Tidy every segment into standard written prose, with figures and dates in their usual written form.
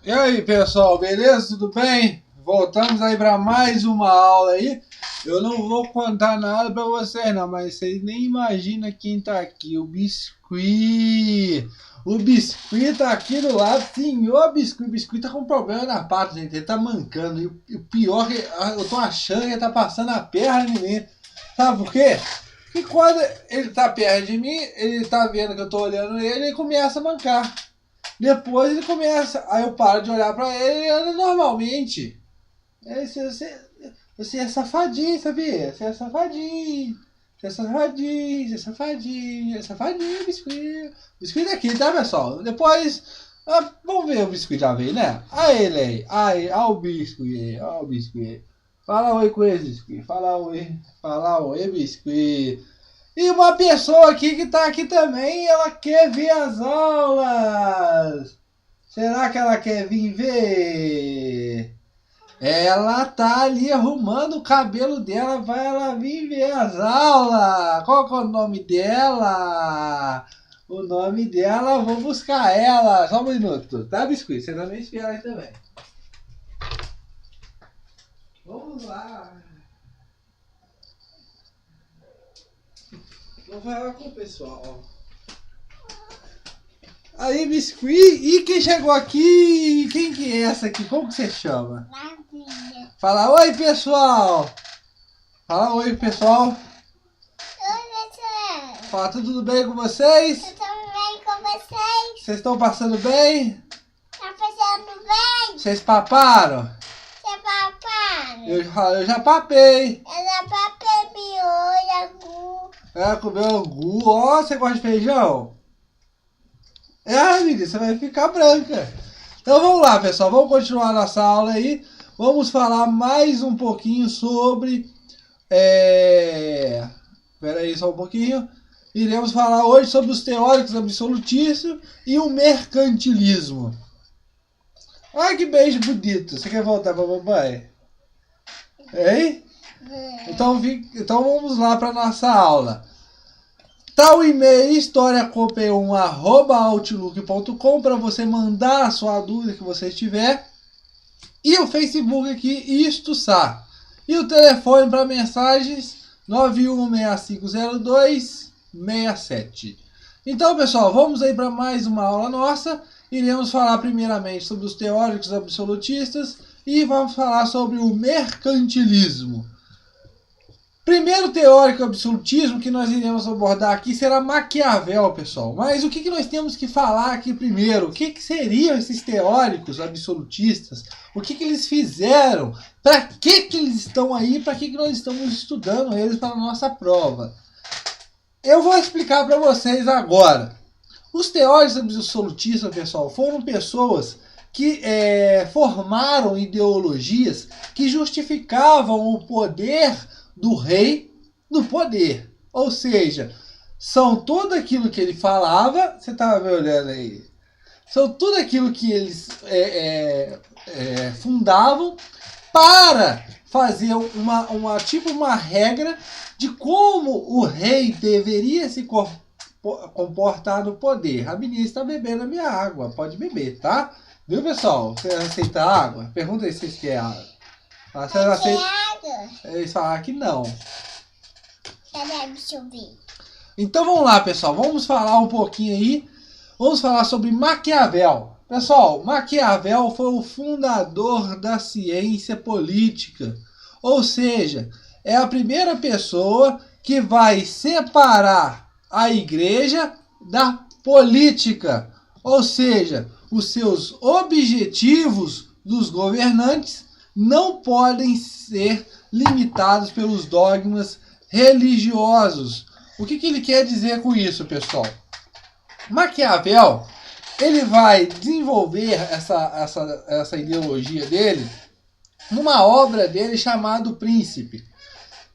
E aí, pessoal, beleza? Tudo bem? Voltamos aí para mais uma aula aí. Eu não vou contar nada para vocês não, mas vocês nem imaginam quem tá aqui, o Biscuit. O Biscuit tá aqui do lado, senhor Biscuit. O Biscuit tá com problema na pata, gente, ele tá mancando. E o pior é que eu tô achando que ele tá passando a perna em mim. Sabe por quê? Porque quando ele tá perto de mim, ele tá vendo que eu tô olhando ele e começa a mancar. Depois ele começa, aí eu paro de olhar pra ele e anda normalmente. Você é safadinho, sabia? Você é safadinho. Você é safadinho, você é safadinho, é safadinho, biscoito. Biscoito aqui, tá, pessoal? Depois, vamos ver o biscoito já veio, né? Aí ele aí, aí, ó o biscoito, ó o biscoito. Fala oi com ele, biscoito. Fala oi, biscoito. E uma pessoa aqui que tá aqui também, ela quer ver as aulas. Será que ela quer vir ver? Ela tá ali arrumando o cabelo dela, vai ela vir ver as aulas. Qual que é o nome dela? O nome dela, vou buscar ela. Só um minuto, tá, Biscoito? Você também espera aí também. Vamos lá. Vou falar com o pessoal. Aí, Biscuit. E quem chegou aqui? Quem que é essa aqui? Como que você chama? Maria. Fala oi, pessoal. Fala oi, pessoal. Oi, pessoal. Fala, tudo bem com vocês? Eu tô bem com vocês? Vocês estão passando bem? Tá fazendo bem? Vocês paparam? Você papai? Eu já papei. Ela papel miojo, Ela comeu angu. Ó, você gosta de feijão? Menina, você vai ficar branca. Então vamos lá, pessoal. Vamos continuar nossa aula aí. Vamos falar mais um pouquinho sobre... Espera aí só um pouquinho. Iremos falar hoje sobre os teóricos absolutistas e o mercantilismo. Ai, que beijo bonito. Você quer voltar para a mamãe? Hein? Então vamos lá para nossa aula. Tá o e-mail historiacop1@outlook.com para você mandar a sua dúvida que você tiver. E o Facebook aqui, Isto Sá. E o telefone para mensagens 91650267. Então, pessoal, vamos aí para mais uma aula nossa. Iremos falar primeiramente sobre os teóricos absolutistas e vamos falar sobre o mercantilismo. Primeiro teórico absolutismo que nós iremos abordar aqui será Maquiavel, pessoal. Mas o que nós temos que falar aqui primeiro? O que seriam esses teóricos absolutistas? O que eles fizeram? Para que eles estão aí? Para que nós estamos estudando eles para a nossa prova? Eu vou explicar para vocês agora. Os teóricos absolutistas, pessoal, foram pessoas que formaram ideologias que justificavam o poder do rei no poder. Ou seja, são tudo aquilo que ele falava. Você estava me olhando aí. São tudo aquilo que eles fundavam para fazer uma regra de como o rei deveria se comportar no poder. A menina está bebendo a minha água. Pode beber, tá? Viu, pessoal? Você aceita água? Pergunta aí se vocês querem água. Você aceita? Eles falaram que não. Então vamos lá, pessoal. Vamos falar um pouquinho aí. Vamos falar sobre Maquiavel. Pessoal, Maquiavel foi o fundador da ciência política. Ou seja, é a primeira pessoa que vai separar a igreja da política. Ou seja, os seus objetivos dos governantes não podem ser limitados pelos dogmas religiosos. O que ele quer dizer com isso, pessoal? Maquiavel, ele vai desenvolver essa ideologia dele numa obra dele chamada O Príncipe.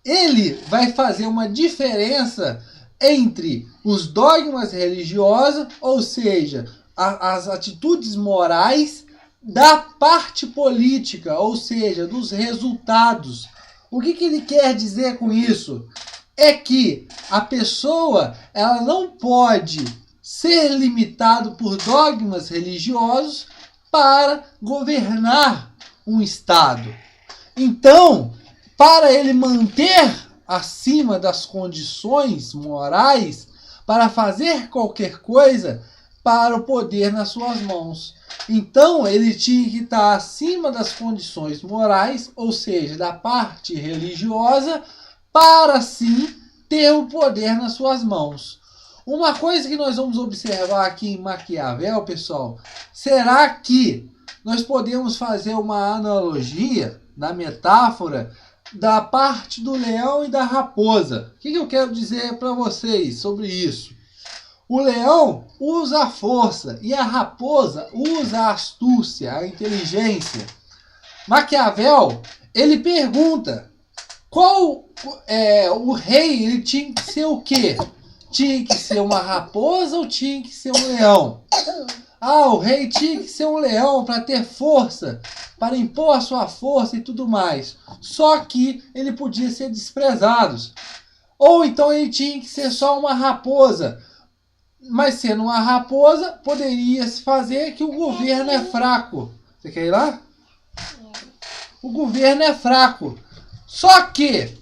Ele vai fazer uma diferença entre os dogmas religiosos, ou seja, as atitudes morais, da parte política, ou seja, dos resultados. O que ele quer dizer com isso? É que a pessoa ela não pode ser limitado por dogmas religiosos para governar um estado. Então, para ele manter acima das condições morais, para fazer qualquer coisa, para o poder nas suas mãos. Então, ele tinha que estar acima das condições morais, ou seja, da parte religiosa, para sim ter o poder nas suas mãos. Uma coisa que nós vamos observar aqui em Maquiavel, pessoal, será que nós podemos fazer uma analogia da metáfora da parte do leão e da raposa. O que eu quero dizer para vocês sobre isso? O leão usa a força e a raposa usa a astúcia, a inteligência. Maquiavel, ele pergunta, o rei ele tinha que ser o quê? Tinha que ser uma raposa ou tinha que ser um leão? O rei tinha que ser um leão para ter força, para impor a sua força e tudo mais. Só que ele podia ser desprezado. Ou então ele tinha que ser só uma raposa. Mas sendo uma raposa, poderia se fazer que o governo é fraco. Você quer ir lá? O governo é fraco. Só que,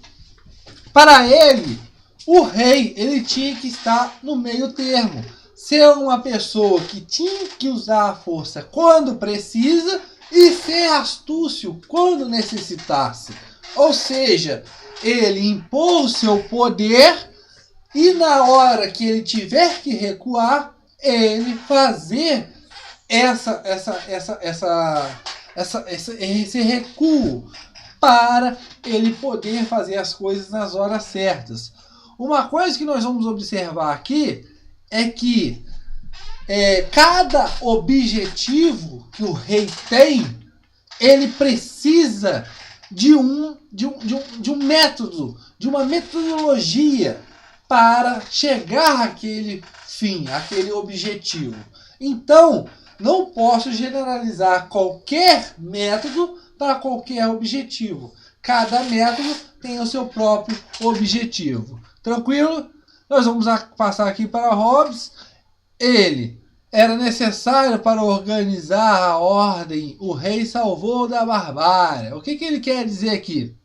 para ele, o rei ele tinha que estar no meio termo. Ser uma pessoa que tinha que usar a força quando precisa e ser astúcio quando necessitasse. Ou seja, ele impor o seu poder e na hora que ele tiver que recuar, ele fazer esse recuo para ele poder fazer as coisas nas horas certas. Uma coisa que nós vamos observar aqui é que cada objetivo que o rei tem, ele precisa de um método, de uma metodologia para chegar àquele fim, àquele objetivo. Então, não posso generalizar qualquer método para qualquer objetivo. Cada método tem o seu próprio objetivo. Tranquilo? Nós vamos passar aqui para Hobbes. Ele era necessário para organizar a ordem. O rei salvou da barbárie. O que ele quer dizer aqui?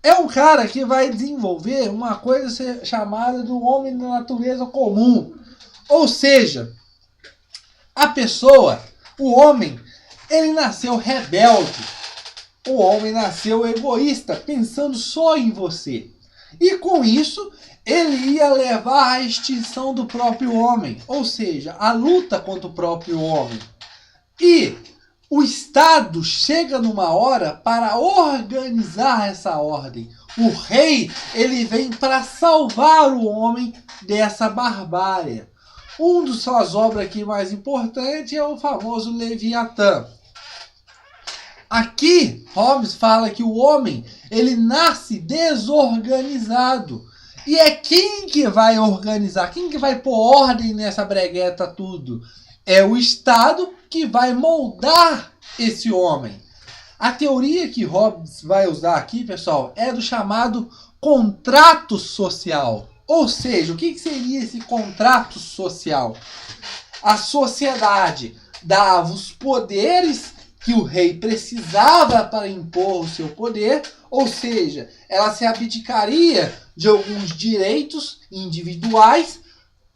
É um cara que vai desenvolver uma coisa chamada do homem da natureza comum. Ou seja, a pessoa, o homem, ele nasceu rebelde. O homem nasceu egoísta, pensando só em você. E com isso, ele ia levar à extinção do próprio homem. Ou seja, a luta contra o próprio homem. E o Estado chega numa hora para organizar essa ordem. O rei, ele vem para salvar o homem dessa barbárie. Um dos suas obras aqui mais importantes é o famoso Leviatã. Aqui, Hobbes fala que o homem, ele nasce desorganizado. E é quem que vai organizar? Quem que vai pôr ordem nessa bregueta tudo? É o Estado que vai moldar esse homem. A teoria que Hobbes vai usar aqui, pessoal, é do chamado contrato social. Ou seja, o que seria esse contrato social? A sociedade dava os poderes que o rei precisava para impor o seu poder, ou seja, ela se abdicaria de alguns direitos individuais.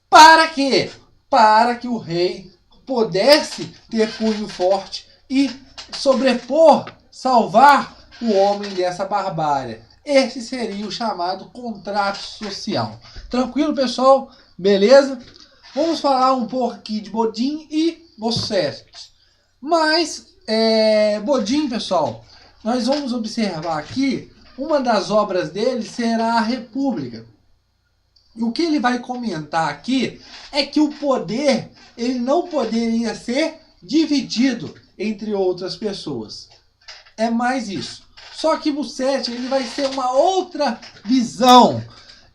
Para quê? Para que o rei pudesse ter punho forte e sobrepor, salvar o homem dessa barbárie. Esse seria o chamado contrato social. Tranquilo, pessoal? Beleza? Vamos falar um pouco aqui de Bodin e Bossuet. Mas, Bodin, pessoal, nós vamos observar aqui, uma das obras dele será a República. E o que ele vai comentar aqui é que o poder ele não poderia ser dividido entre outras pessoas. É mais isso. Só que Bossuet ele vai ter uma outra visão.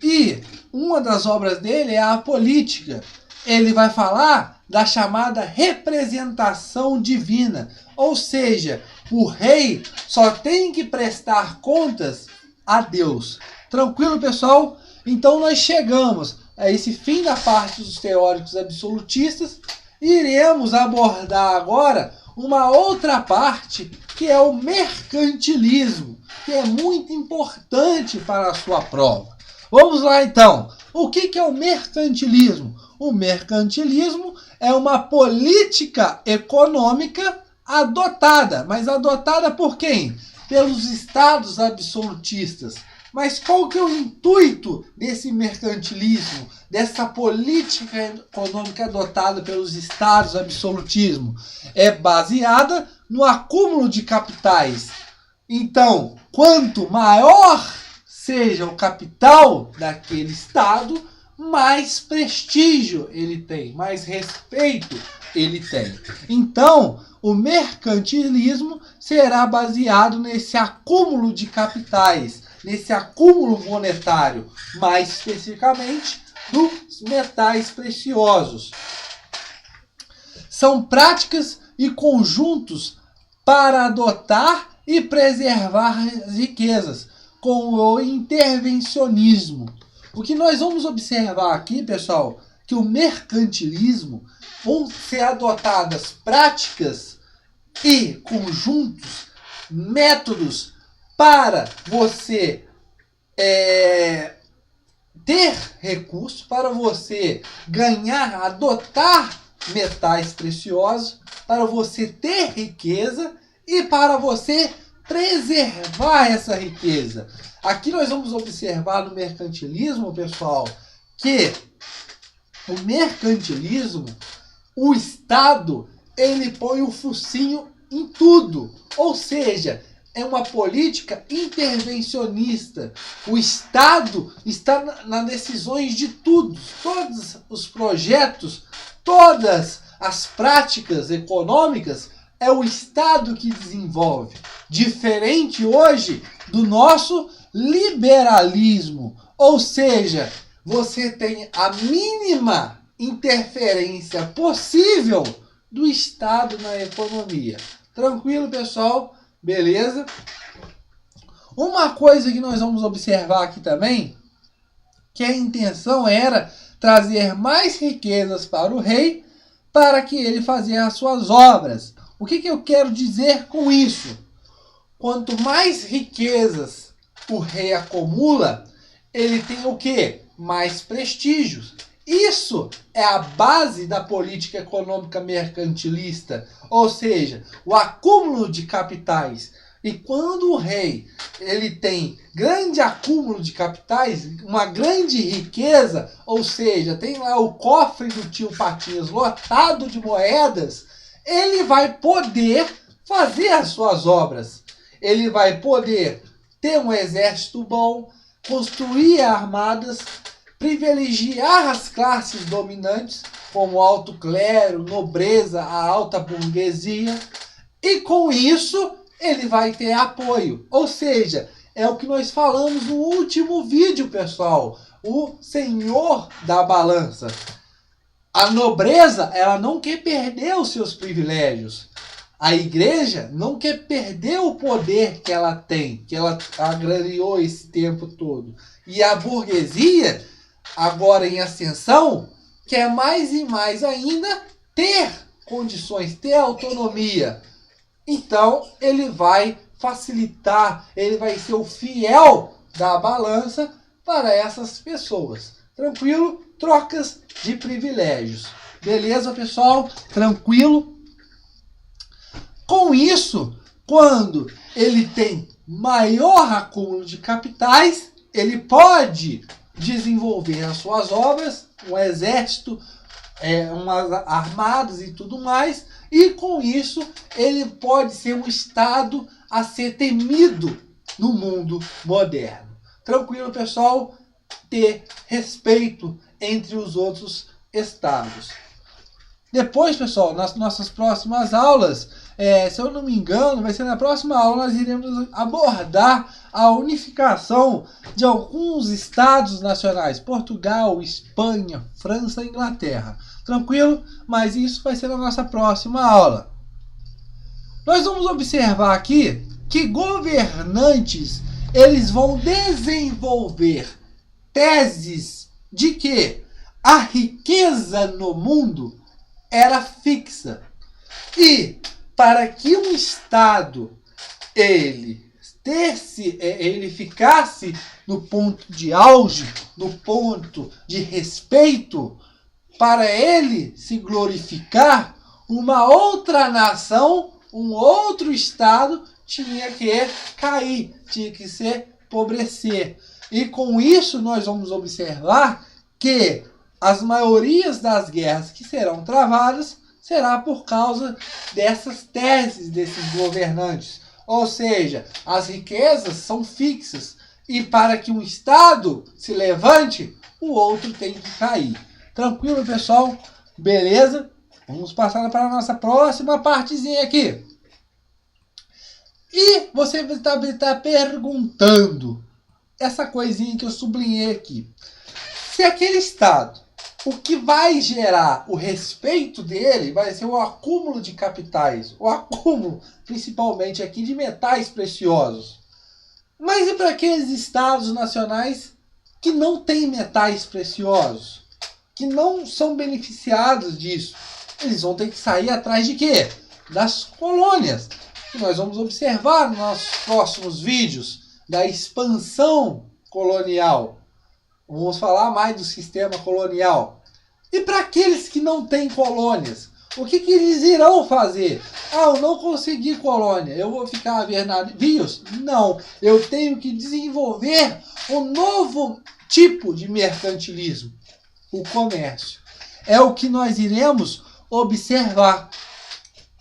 E uma das obras dele é a Política. Ele vai falar da chamada representação divina. Ou seja, o rei só tem que prestar contas a Deus. Tranquilo, pessoal? Então nós chegamos a esse fim da parte dos teóricos absolutistas. Iremos abordar agora uma outra parte que é o mercantilismo, que é muito importante para a sua prova. Vamos lá então. O que é o mercantilismo? O mercantilismo é uma política econômica adotada, mas adotada por quem? Pelos estados absolutistas. Mas qual que é o intuito desse mercantilismo, dessa política econômica adotada pelos estados absolutismo? É baseada no acúmulo de capitais. Então, quanto maior seja o capital daquele estado, mais prestígio ele tem, mais respeito ele tem. Então, o mercantilismo será baseado nesse acúmulo de capitais, nesse acúmulo monetário, mais especificamente dos metais preciosos. São práticas e conjuntos para adotar e preservar as riquezas, com o intervencionismo. O que nós vamos observar aqui, pessoal, que o mercantilismo vão ser adotadas práticas e conjuntos, métodos para você ter recursos, para você ganhar, adotar metais preciosos, para você ter riqueza e para você preservar essa riqueza. Aqui nós vamos observar no mercantilismo, pessoal, que o mercantilismo, o Estado, ele põe o focinho em tudo. Ou seja, é uma política intervencionista. O Estado está nas decisões de tudo. Todos os projetos, todas as práticas econômicas, é o Estado que desenvolve. Diferente hoje do nosso liberalismo. Ou seja, você tem a mínima interferência possível do Estado na economia. Tranquilo, pessoal? Beleza? Uma coisa que nós vamos observar aqui também, que a intenção era trazer mais riquezas para o rei, para que ele fizesse as suas obras. O que eu quero dizer com isso? Quanto mais riquezas o rei acumula, ele tem o quê? Mais prestígio. Isso é a base da política econômica mercantilista, ou seja, o acúmulo de capitais. E quando o rei ele tem grande acúmulo de capitais, uma grande riqueza, ou seja, tem lá o cofre do tio Patinhas lotado de moedas, ele vai poder fazer as suas obras. Ele vai poder ter um exército bom, construir armadas, privilegiar as classes dominantes, como o alto clero, nobreza, a alta burguesia, e com isso ele vai ter apoio. Ou seja, é o que nós falamos no último vídeo, pessoal, o senhor da balança. A nobreza, ela não quer perder os seus privilégios. A igreja não quer perder o poder que ela tem, que ela agrariou esse tempo todo. E a burguesia, agora em ascensão, quer mais e mais ainda ter condições, ter autonomia. Então, ele vai facilitar, ele vai ser o fiel da balança para essas pessoas. Tranquilo? Trocas de privilégios. Beleza, pessoal? Tranquilo? Com isso, quando ele tem maior acúmulo de capitais, ele pode desenvolver as suas obras, um exército, umas armadas e tudo mais, e com isso ele pode ser um Estado a ser temido no mundo moderno. Tranquilo, pessoal? Ter respeito entre os outros estados. Depois, pessoal, nas nossas próximas aulas, se eu não me engano, vai ser na próxima aula, nós iremos abordar a unificação de alguns estados nacionais. Portugal, Espanha, França e Inglaterra. Tranquilo? Mas isso vai ser na nossa próxima aula. Nós vamos observar aqui que governantes, eles vão desenvolver teses de que a riqueza no mundo era fixa. E para que um Estado ele ficasse no ponto de auge, no ponto de respeito, para ele se glorificar, uma outra nação, um outro Estado tinha que cair, tinha que se empobrecer. E com isso nós vamos observar que as maiorias das guerras que serão travadas será por causa dessas teses desses governantes. Ou seja, as riquezas são fixas e para que um Estado se levante, o outro tem que cair. Tranquilo, pessoal? Beleza? Vamos passar para a nossa próxima partezinha aqui. E você está perguntando essa coisinha que eu sublinhei aqui. Se aquele Estado, o que vai gerar o respeito dele vai ser o acúmulo de capitais, o acúmulo principalmente aqui de metais preciosos. Mas e para aqueles Estados nacionais que não têm metais preciosos, que não são beneficiados disso? Eles vão ter que sair atrás de quê? Das colônias. E nós vamos observar nos nossos próximos vídeos da expansão colonial. Vamos falar mais do sistema colonial. E para aqueles que não têm colônias, o que eles irão fazer? Ah, eu não consegui colônia, eu vou ficar a ver navios? Não, eu tenho que desenvolver um novo tipo de mercantilismo, o comércio. É o que nós iremos observar.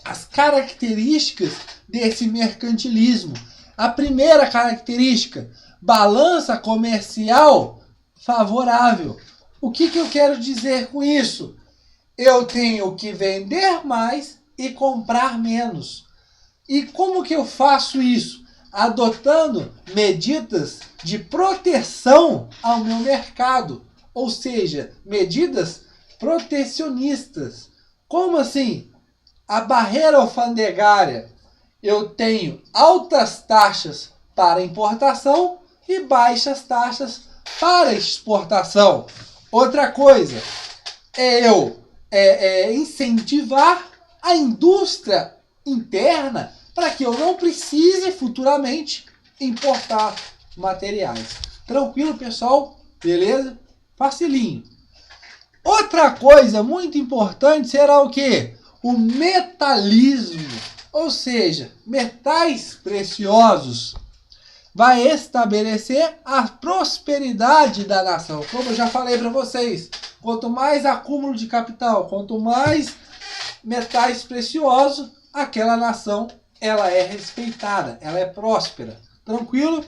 As características desse mercantilismo. A primeira característica, balança comercial favorável. O que eu quero dizer com isso? Eu tenho que vender mais e comprar menos. E como que eu faço isso? Adotando medidas de proteção ao meu mercado. Ou seja, medidas protecionistas. Como assim? A barreira alfandegária. Eu tenho altas taxas para importação e baixas taxas para exportação. Outra coisa é eu incentivar a indústria interna para que eu não precise futuramente importar materiais. Tranquilo, pessoal? Beleza? Facilinho. Outra coisa muito importante será o quê? O metalismo, ou seja, metais preciosos. Vai estabelecer a prosperidade da nação. Como eu já falei para vocês, quanto mais acúmulo de capital, quanto mais metais preciosos, aquela nação ela é respeitada, ela é próspera. Tranquilo?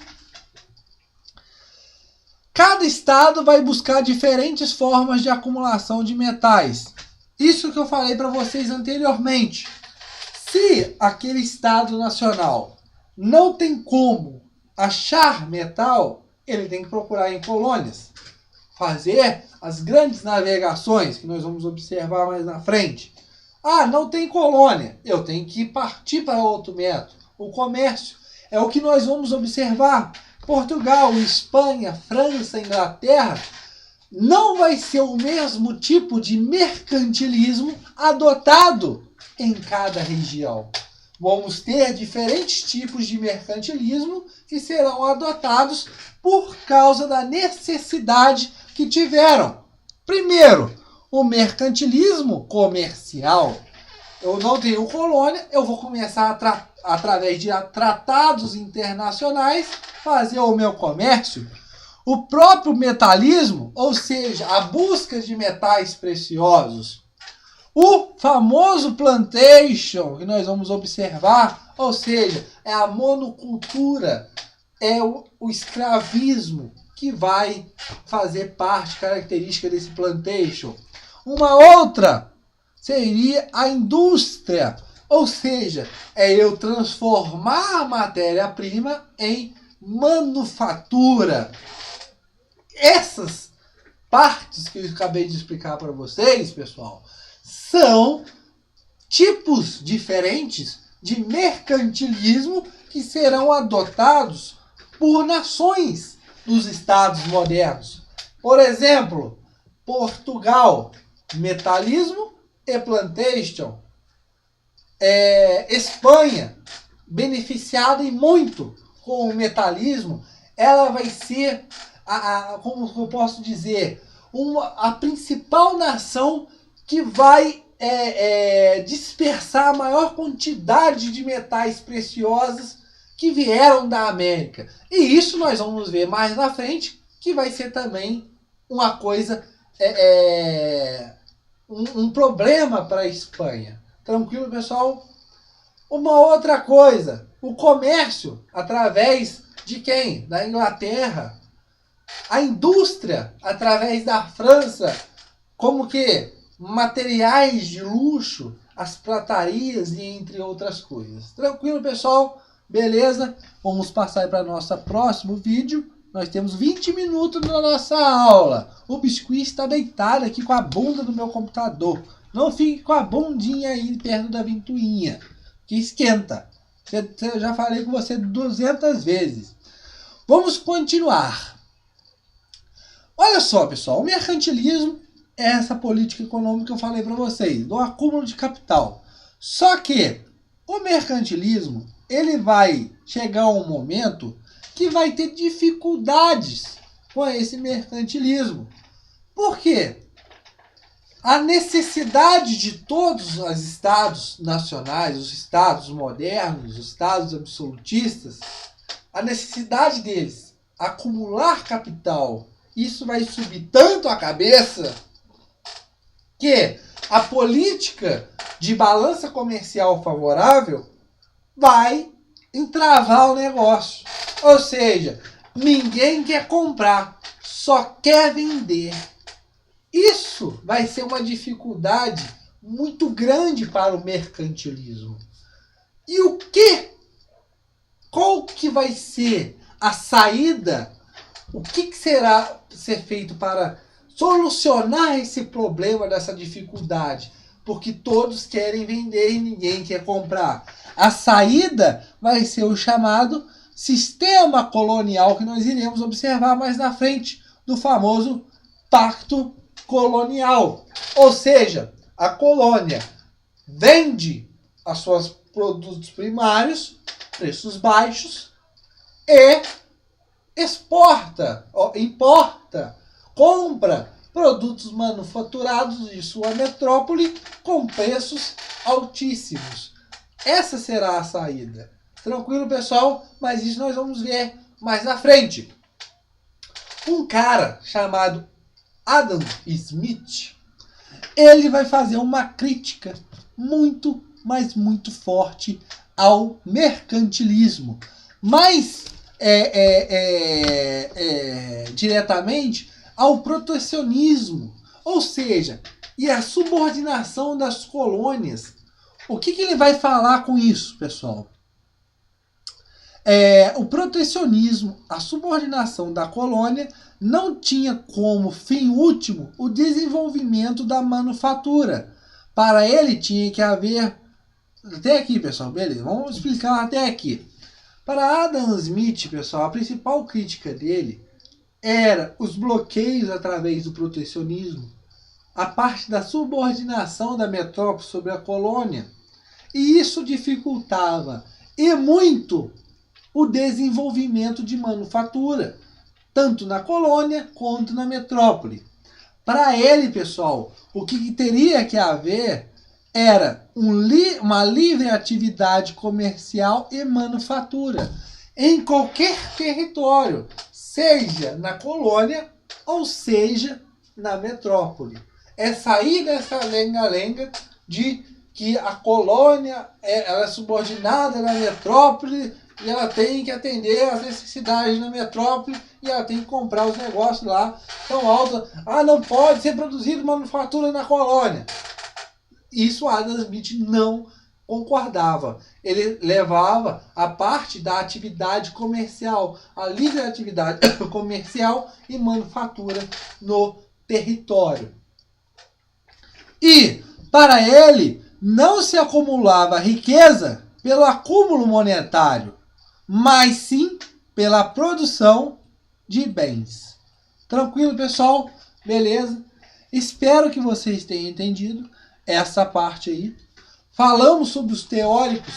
Cada estado vai buscar diferentes formas de acumulação de metais. Isso que eu falei para vocês anteriormente. Se aquele estado nacional não tem como achar metal, ele tem que procurar em colônias. Fazer as grandes navegações, que nós vamos observar mais na frente. Ah, não tem colônia. Eu tenho que partir para outro método. O comércio é o que nós vamos observar. Portugal, Espanha, França, Inglaterra, não vai ser o mesmo tipo de mercantilismo adotado em cada região. Vamos ter diferentes tipos de mercantilismo que serão adotados por causa da necessidade que tiveram. Primeiro, o mercantilismo comercial. Eu não tenho colônia, eu vou começar através de tratados internacionais fazer o meu comércio. O próprio metalismo, ou seja, a busca de metais preciosos. O famoso plantation, que nós vamos observar, ou seja, é a monocultura, é o escravismo que vai fazer parte, característica desse plantation. Uma outra seria a indústria, ou seja, é eu transformar a matéria-prima em manufatura. Essas partes que eu acabei de explicar para vocês, pessoal, são tipos diferentes de mercantilismo que serão adotados por nações dos estados modernos. Por exemplo, Portugal, metalismo e plantation. Espanha, beneficiada e muito com o metalismo, ela vai ser, como eu posso dizer, a principal nação que vai dispersar a maior quantidade de metais preciosos que vieram da América. E isso nós vamos ver mais na frente, que vai ser também uma coisa, um problema para a Espanha. Tranquilo, pessoal? Uma outra coisa, o comércio através de quem? Da Inglaterra. A indústria através da França, como que materiais de luxo, as pratarias e entre outras coisas. Tranquilo, pessoal? Beleza? Vamos passar para o nosso próximo vídeo. Nós temos 20 minutos na nossa aula. O biscuit está deitado aqui com a bunda do meu computador. Não fique com a bundinha aí perto da ventoinha, que esquenta. Eu já falei com você 200 vezes. Vamos continuar. Olha só, pessoal. O mercantilismo é essa política econômica que eu falei para vocês, do acúmulo de capital. Só que o mercantilismo, ele vai chegar a um momento que vai ter dificuldades com esse mercantilismo. Por quê? A necessidade de todos os estados nacionais, os estados modernos, os estados absolutistas, a necessidade deles acumular capital, isso vai subir tanto a cabeça que a política de balança comercial favorável vai entravar o negócio. Ou seja, ninguém quer comprar, só quer vender. Isso vai ser uma dificuldade muito grande para o mercantilismo. E qual que vai ser a saída? O que será ser feito para solucionar esse problema dessa dificuldade? Porque todos querem vender e ninguém quer comprar. A saída vai ser o chamado sistema colonial, que nós iremos observar mais na frente, do famoso pacto colonial. Ou seja, a colônia vende os seus produtos primários, preços baixos, e importa, compra produtos manufaturados de sua metrópole com preços altíssimos. Essa será a saída. Tranquilo, pessoal? Mas isso nós vamos ver mais na frente. Um cara chamado Adam Smith, ele vai fazer uma crítica muito, mas muito forte ao mercantilismo. Mas diretamente ao protecionismo, ou seja, e a subordinação das colônias. O que ele vai falar com isso, pessoal? O protecionismo, a subordinação da colônia, não tinha como fim último o desenvolvimento da manufatura. Para ele tinha que haver... Até aqui, pessoal, beleza? Vamos explicar até aqui. Para Adam Smith, pessoal, a principal crítica dele era os bloqueios através do protecionismo, a parte da subordinação da metrópole sobre a colônia, e isso dificultava e muito o desenvolvimento de manufatura, tanto na colônia quanto na metrópole. Para ele, pessoal, o que teria que haver era uma livre atividade comercial e manufatura em qualquer território, seja na colônia ou seja na metrópole. É sair dessa lenga-lenga de que a colônia ela é subordinada na metrópole e ela tem que atender às necessidades na metrópole e ela tem que comprar os negócios lá tão altos. Não pode ser produzido manufatura na colônia. Isso Adam Smith não concordava. Ele levava a parte da atividade comercial, a livre atividade comercial e manufatura no território. E, para ele, não se acumulava riqueza pelo acúmulo monetário, mas sim pela produção de bens. Tranquilo, pessoal? Beleza? Espero que vocês tenham entendido essa parte aí. falamos sobre os teóricos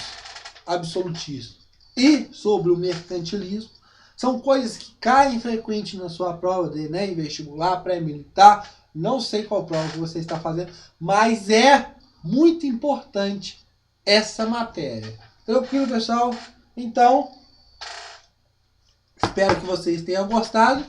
absolutistas e sobre o mercantilismo. São coisas que caem frequente na sua prova de Enem, vestibular, pré-militar. Não sei qual prova que você está fazendo, mas é muito importante essa matéria. Tranquilo, pessoal? Então, espero que vocês tenham gostado.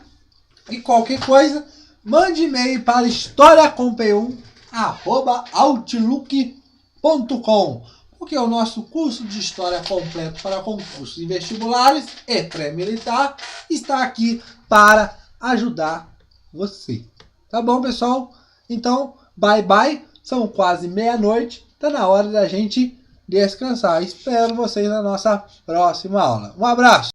E qualquer coisa, mande e-mail para historiacomp1@outlook.com, porque o nosso curso de História completo para concursos e vestibulares e pré-militar está aqui para ajudar você. Tá bom, pessoal? Então, bye bye. São quase meia-noite. Tá na hora da gente descansar. Espero vocês na nossa próxima aula. Um abraço!